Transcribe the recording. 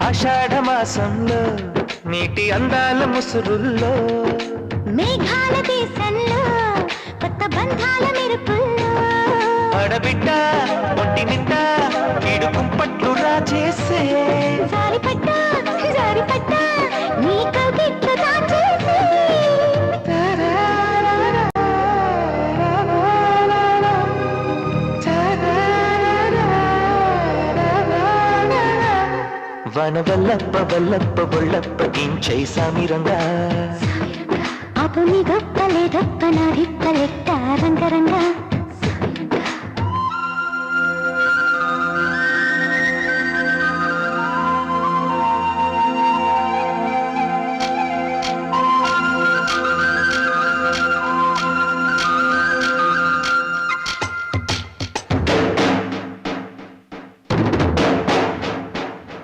ఆషాఢ మాసంలో నీటి అందాల ముసురుల్లో మేఘాల దేశంలో కొత్త బంధాల మెరుపుల్లో ఆడబిడ్డ ఒంటి నిండా కీడు కుంపట్లు రాజేసే జారిపడ్డా జారిపడ్డా నీ కవిట్లు దాచేసే వన వల్లప్ప వల్లప్ప బొల్లప్ప ఇంచై సామిరంగా అపు నీ గొప్పలే దొప్ప నా రిప్పలెట్ట రంగరంగా